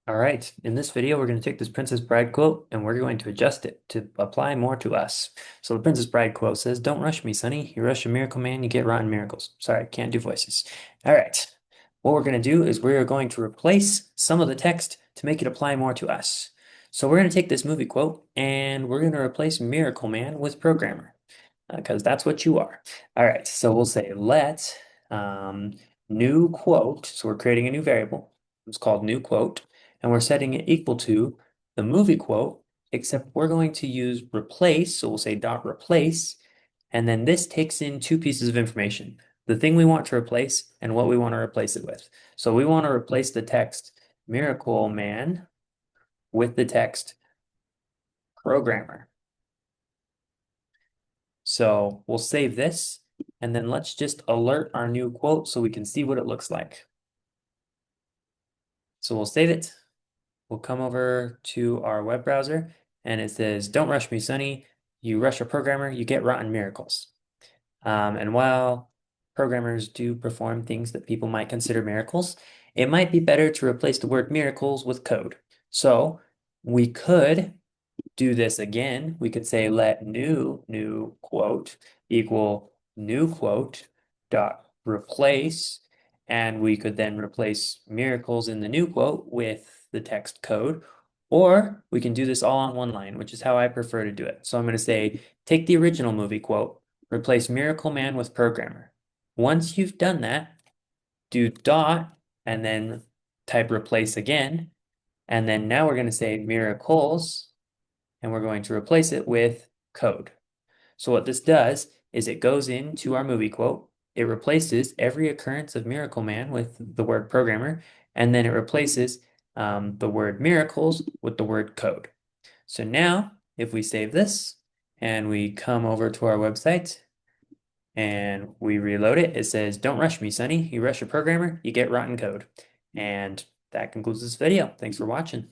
All right, in this video, we're going to take this Princess Bride quote and we're going to adjust it to apply more to us. So the Princess Bride quote says, "Don't rush me, Sonny. You rush a miracle man, you get rotten miracles." Sorry, can't do voices. All right, what we're going to do is we're going to replace some of the text to make it apply more to us. So we're going to take this movie quote and we're going to replace miracle man with programmer because that's what you are. All right, so we'll say let um, new quote. So we're creating a new variable. It's called new quote, and we're setting it equal to the movie quote, except we're going to use replace. So we'll say dot replace, and then this takes in two pieces of information. The thing we want to replace and what we want to replace it with. So we want to replace the text Miracle Man with the text programmer. So we'll save this and then let's just alert our new quote so we can see what it looks like. So we'll save it. We'll come over to our web browser and it says, "Don't rush me, Sonny. You rush a programmer, you get rotten miracles." And while programmers do perform things that people might consider miracles, it might be better to replace the word miracles with code. So we could do this again. We could say let new quote equal new quote dot replace, and we could then replace miracles in the new quote with the text code, or we can do this all on one line, which is how I prefer to do it. So I'm going to say take the original movie quote, replace Miracle Man with programmer. Once you've done that, do dot and then type replace again. And then now we're going to say miracles and we're going to replace it with code. So what this does is it goes into our movie quote, it replaces every occurrence of Miracle Man with the word programmer, and then it replaces the word miracles with the word code. So now, if we save this and we come over to our website and we reload it, it says, "Don't rush me, Sonny. You rush a programmer, you get rotten code." And that concludes this video. Thanks for watching.